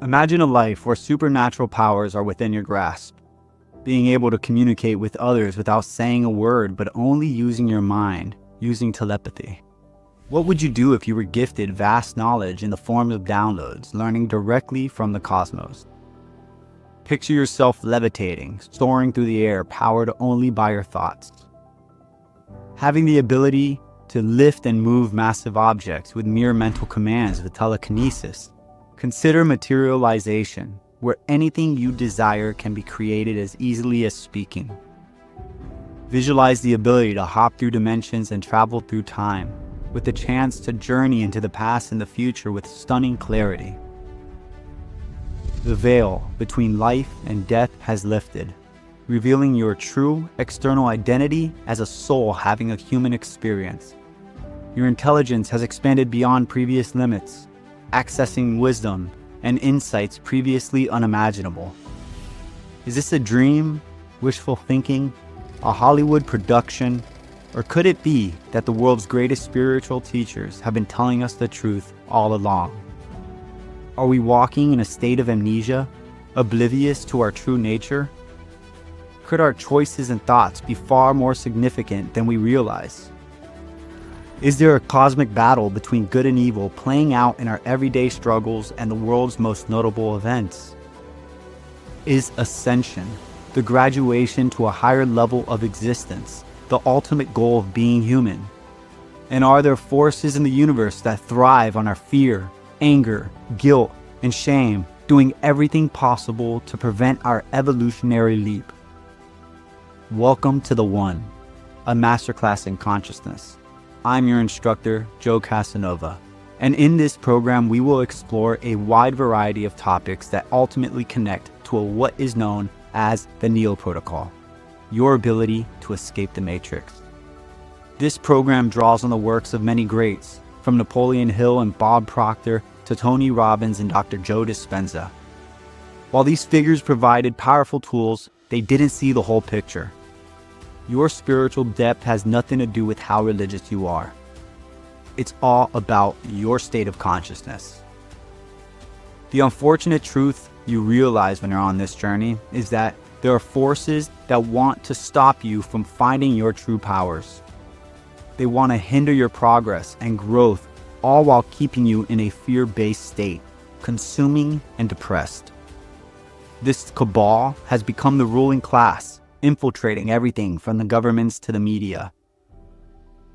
Imagine a life where supernatural powers are within your grasp. Being able to communicate with others without saying a word, but only using your mind, using telepathy. What would you do if you were gifted vast knowledge in the form of downloads, learning directly from the cosmos? Picture yourself levitating, soaring through the air, powered only by your thoughts. Having the ability to lift and move massive objects with mere mental commands with telekinesis. Consider materialization, where anything you desire can be created as easily as speaking. Visualize the ability to hop through dimensions and travel through time, with the chance to journey into the past and the future with stunning clarity. The veil between life and death has lifted, revealing your true external identity as a soul having a human experience. Your intelligence has expanded beyond previous limits, accessing wisdom and insights previously unimaginable. Is this a dream, wishful thinking, a Hollywood production, or could it be that the world's greatest spiritual teachers have been telling us the truth all along? Are we walking in a state of amnesia, oblivious to our true nature? Could our choices and thoughts be far more significant than we realize? Is there a cosmic battle between good and evil playing out in our everyday struggles and the world's most notable events? Is ascension, the graduation to a higher level of existence, the ultimate goal of being human? And are there forces in the universe that thrive on our fear, anger, guilt, and shame, doing everything possible to prevent our evolutionary leap? Welcome to The One, a masterclass in consciousness. I'm your instructor, Joe Casanova, and in this program we will explore a wide variety of topics that ultimately connect to what is known as the Neo Protocol, your ability to escape the Matrix. This program draws on the works of many greats, from Napoleon Hill and Bob Proctor to Tony Robbins and Dr. Joe Dispenza. While these figures provided powerful tools, they didn't see the whole picture. Your spiritual depth has nothing to do with how religious you are. It's all about your state of consciousness. The unfortunate truth you realize when you're on this journey is that there are forces that want to stop you from finding your true powers. They want to hinder your progress and growth, all while keeping you in a fear-based state, consuming and depressed. This cabal has become the ruling class, infiltrating everything from the governments to the media.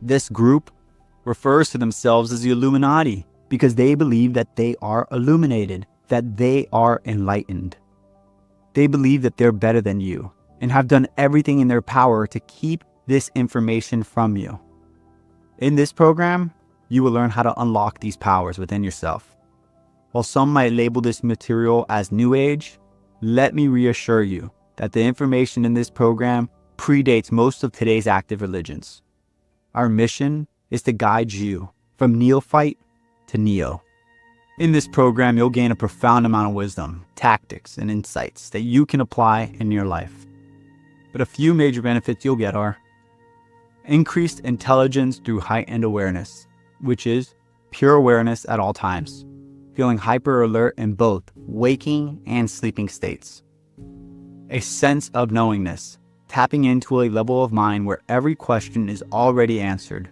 This group refers to themselves as the Illuminati because they believe that they are illuminated, that they are enlightened. They believe that they're better than you and have done everything in their power to keep this information from you. In this program, you will learn how to unlock these powers within yourself. While some might label this material as New Age, let me reassure you that the information in this program predates most of today's active religions. Our mission is to guide you from neophyte to neo. In this program, you'll gain a profound amount of wisdom, tactics, and insights that you can apply in your life. But a few major benefits you'll get are increased intelligence through heightened awareness, which is pure awareness at all times, feeling hyper alert in both waking and sleeping states. A sense of knowingness, tapping into a level of mind where every question is already answered.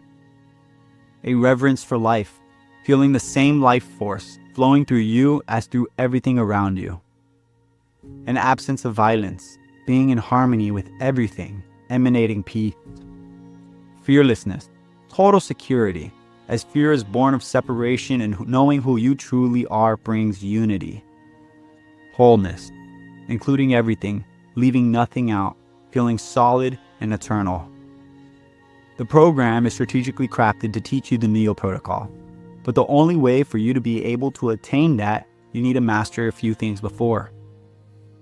A reverence for life, feeling the same life force flowing through you as through everything around you. An absence of violence, being in harmony with everything, emanating peace. Fearlessness, total security, as fear is born of separation and knowing who you truly are brings unity. Wholeness, including everything, leaving nothing out, feeling solid and eternal. The program is strategically crafted to teach you the Neo Protocol, but the only way for you to be able to attain that, you need to master a few things before.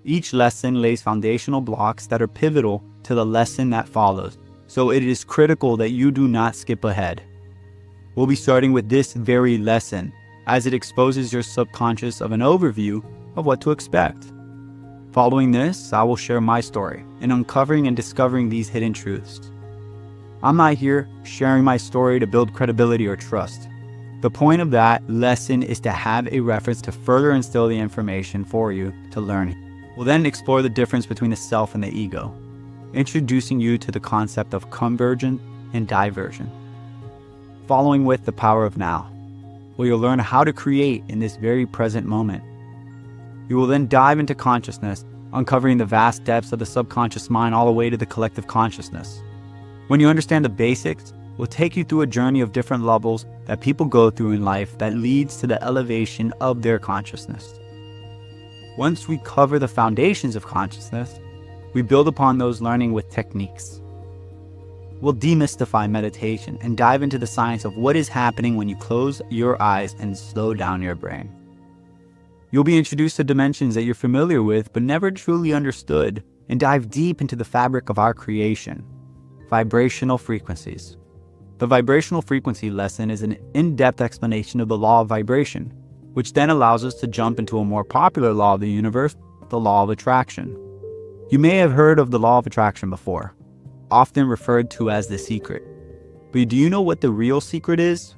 Each lesson lays foundational blocks that are pivotal to the lesson that follows, so it is critical that you do not skip ahead. We'll be starting with this very lesson, as it exposes your subconscious of an overview of what to expect. Following this, I will share my story in uncovering and discovering these hidden truths. I'm not here sharing my story to build credibility or trust. The point of that lesson is to have a reference to further instill the information for you to learn. We'll then explore the difference between the self and the ego, introducing you to the concept of convergence and diversion. Following with the power of now, where you'll learn how to create in this very present moment. You will then dive into consciousness, uncovering the vast depths of the subconscious mind all the way to the collective consciousness. When you understand the basics, we'll take you through a journey of different levels that people go through in life that leads to the elevation of their consciousness. Once we cover the foundations of consciousness, we build upon those learning with techniques. We'll demystify meditation and dive into the science of what is happening when you close your eyes and slow down your brain. You'll be introduced to dimensions that you're familiar with but never truly understood, and dive deep into the fabric of our creation, vibrational frequencies. The vibrational frequency lesson is an in-depth explanation of the law of vibration, which then allows us to jump into a more popular law of the universe, the law of attraction. You may have heard of the law of attraction before, often referred to as the secret. But do you know what the real secret is?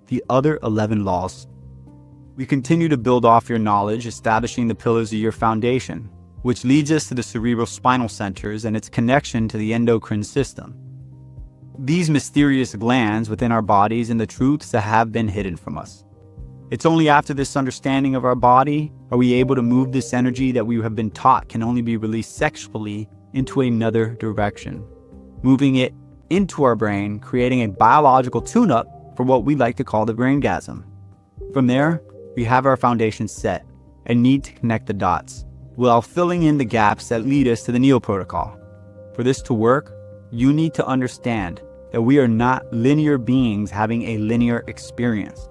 The other 11 laws. We continue to build off your knowledge, establishing the pillars of your foundation, which leads us to the cerebral spinal centers and its connection to the endocrine system. These mysterious glands within our bodies and the truths that have been hidden from us. It's only after this understanding of our body are we able to move this energy that we have been taught can only be released sexually into another direction, moving it into our brain, creating a biological tune-up for what we like to call the braingasm. From there, we have our foundation set and need to connect the dots, while filling in the gaps that lead us to the Neo Protocol. For this to work, you need to understand that we are not linear beings having a linear experience.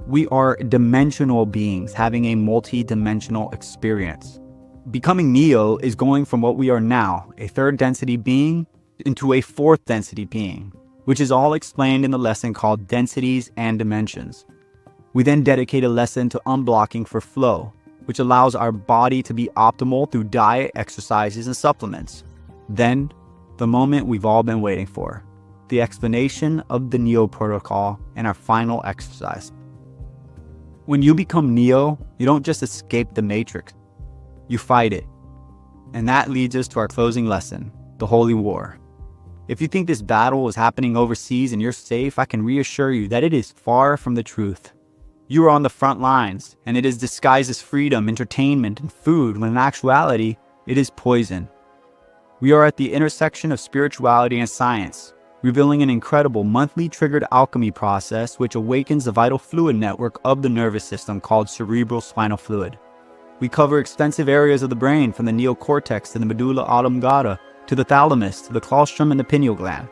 We are dimensional beings having a multi-dimensional experience. Becoming Neo is going from what we are now, a third density being, into a fourth density being, which is all explained in the lesson called Densities and Dimensions. We then dedicate a lesson to unblocking for flow, which allows our body to be optimal through diet, exercises, and supplements. Then, the moment we've all been waiting for, the explanation of the Neo Protocol and our final exercise. When you become Neo, you don't just escape the Matrix, you fight it. And that leads us to our closing lesson, the Holy War. If you think this battle is happening overseas and you're safe, I can reassure you that it is far from the truth. You are on the front lines, and it is disguised as freedom, entertainment, and food, when in actuality, it is poison. We are at the intersection of spirituality and science, revealing an incredible monthly triggered alchemy process which awakens the vital fluid network of the nervous system called cerebral spinal fluid. We cover extensive areas of the brain from the neocortex to the medulla oblongata, to the thalamus, to the colostrum and the pineal gland.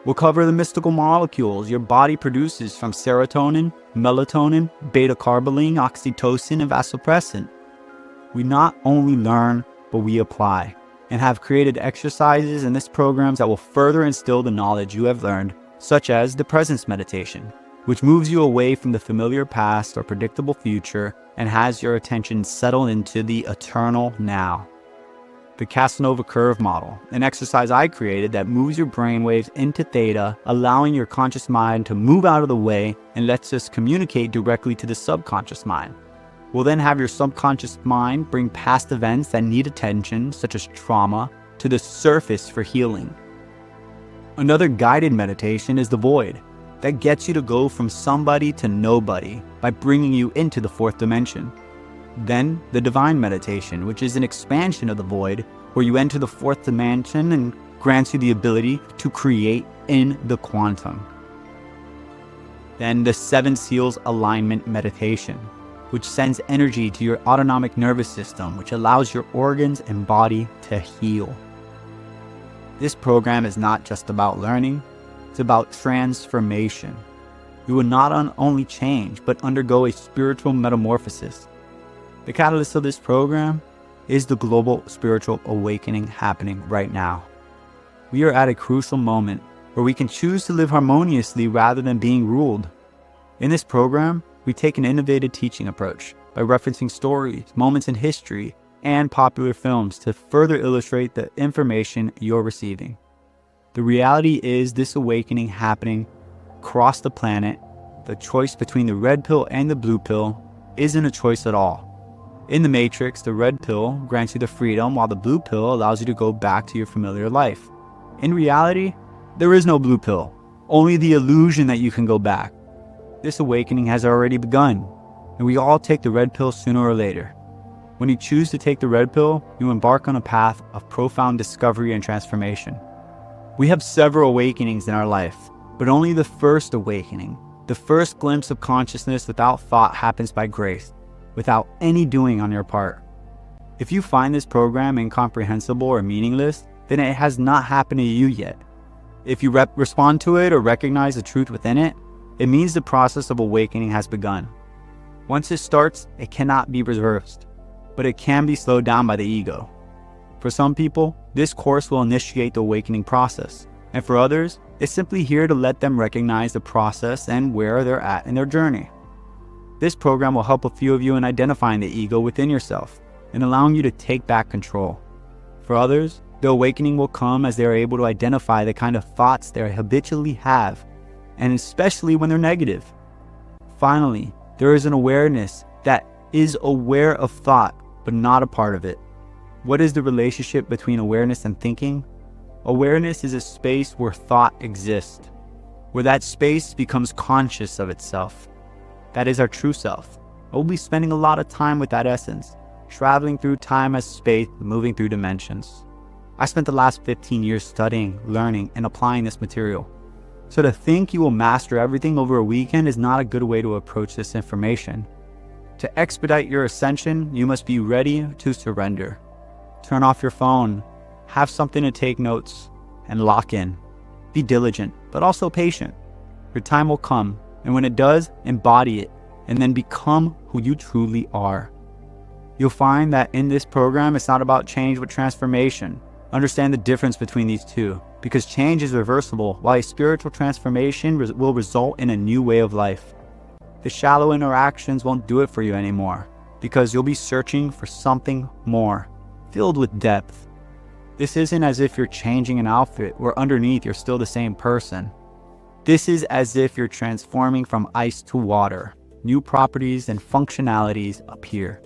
We'll cover the mystical molecules your body produces from serotonin, melatonin, beta-carboline, oxytocin, and vasopressin. We not only learn, but we apply, and have created exercises in this programs that will further instill the knowledge you have learned, such as the presence meditation, which moves you away from the familiar past or predictable future and has your attention settle into the eternal now. The Casanova Curve model, an exercise I created that moves your brainwaves into theta, allowing your conscious mind to move out of the way and lets us communicate directly to the subconscious mind. We'll then have your subconscious mind bring past events that need attention, such as trauma, to the surface for healing. Another guided meditation is the Void, that gets you to go from somebody to nobody by bringing you into the fourth dimension. Then the Divine meditation, which is an expansion of the Void, where you enter the fourth dimension and grants you the ability to create in the quantum. Then the Seven Seals alignment meditation, which sends energy to your autonomic nervous system, which allows your organs and body to heal. This program is not just about learning, it's about transformation. You will not only change, but undergo a spiritual metamorphosis. The catalyst of this program is the global spiritual awakening happening right now. We are at a crucial moment where we can choose to live harmoniously rather than being ruled. In this program, we take an innovative teaching approach by referencing stories, moments in history, and popular films to further illustrate the information you're receiving. The reality is this awakening happening across the planet the choice between the red pill and the blue pill isn't a choice at all. In the Matrix, the red pill grants you the freedom, while the blue pill allows you to go back to your familiar life. In reality, there is no blue pill, only the illusion that you can go back. This awakening has already begun, and we all take the red pill sooner or later. When you choose to take the red pill, you embark on a path of profound discovery and transformation. We have several awakenings in our life, but only the first awakening, the first glimpse of consciousness without thought, happens by grace, without any doing on your part. If you find this program incomprehensible or meaningless, then it has not happened to you yet. If you respond to it or recognize the truth within it, it means the process of awakening has begun. Once it starts, it cannot be reversed, but it can be slowed down by the ego. For some people, this course will initiate the awakening process, and for others, it's simply here to let them recognize the process and where they're at in their journey. This program will help a few of you in identifying the ego within yourself and allowing you to take back control. For others, the awakening will come as they are able to identify the kind of thoughts they habitually have, and especially when they're negative. Finally, there is an awareness that is aware of thought, but not a part of it. What is the relationship between awareness and thinking? Awareness is a space where thought exists, where that space becomes conscious of itself. That is our true self. We'll be spending a lot of time with that essence, traveling through time as space, moving through dimensions. I spent the last 15 years studying, learning, and applying this material. So to think you will master everything over a weekend is not a good way to approach this information. To expedite your ascension, you must be ready to surrender. Turn off your phone, have something to take notes, and lock in. Be diligent, but also patient. Your time will come, and when it does, embody it, and then become who you truly are. You'll find that in this program, it's not about change but transformation. Understand the difference between these two, because change is reversible, while a spiritual transformation will result in a new way of life. The shallow interactions won't do it for you anymore, because you'll be searching for something more, filled with depth. This isn't as if you're changing an outfit where underneath you're still the same person. This is as if you're transforming from ice to water. New properties and functionalities appear.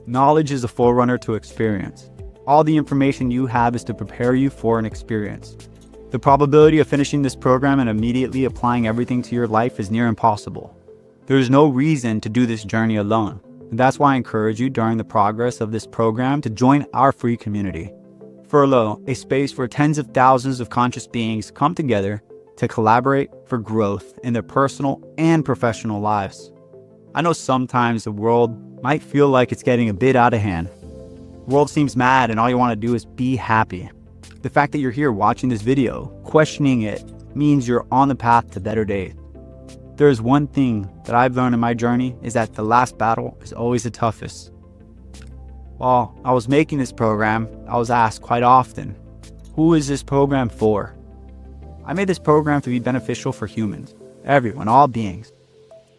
Knowledge is a forerunner to experience. All the information you have is to prepare you for an experience. The probability of finishing this program and immediately applying everything to your life is near impossible. There is no reason to do this journey alone. And that's why I encourage you during the progress of this program to join our free community. Furlough, a space where tens of thousands of conscious beings come together to collaborate for growth in their personal and professional lives. I know sometimes the world might feel like it's getting a bit out of hand. The world seems mad and all you want to do is be happy. The fact that you're here watching this video, questioning it, means you're on the path to better days. There is one thing that I've learned in my journey is that the last battle is always the toughest. While I was making this program, I was asked quite often, who is this program for? I made this program to be beneficial for humans, everyone, all beings.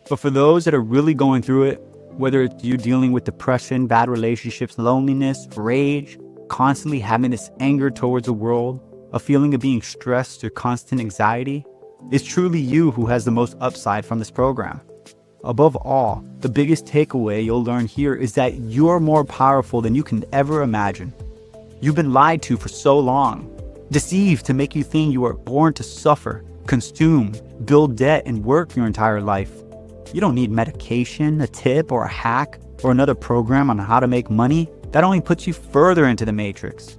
But for those that are really going through it, whether it's you dealing with depression, bad relationships, loneliness, rage, constantly having this anger towards the world, a feeling of being stressed or constant anxiety, it's truly you who has the most upside from this program. Above all, the biggest takeaway you'll learn here is that you're more powerful than you can ever imagine. You've been lied to for so long, deceived to make you think you are born to suffer, consume, build debt, and work your entire life. You don't need medication, a tip, or a hack, or another program on how to make money. That only puts you further into the matrix.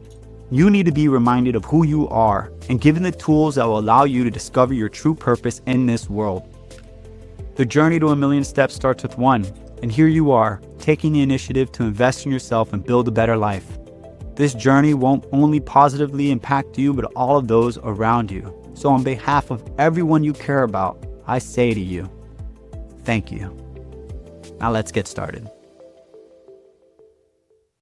You need to be reminded of who you are and given the tools that will allow you to discover your true purpose in this world. The journey to a million steps starts with one, and here you are, taking the initiative to invest in yourself and build a better life. This journey won't only positively impact you, but all of those around you. So on behalf of everyone you care about, I say to you, thank you. Now let's get started.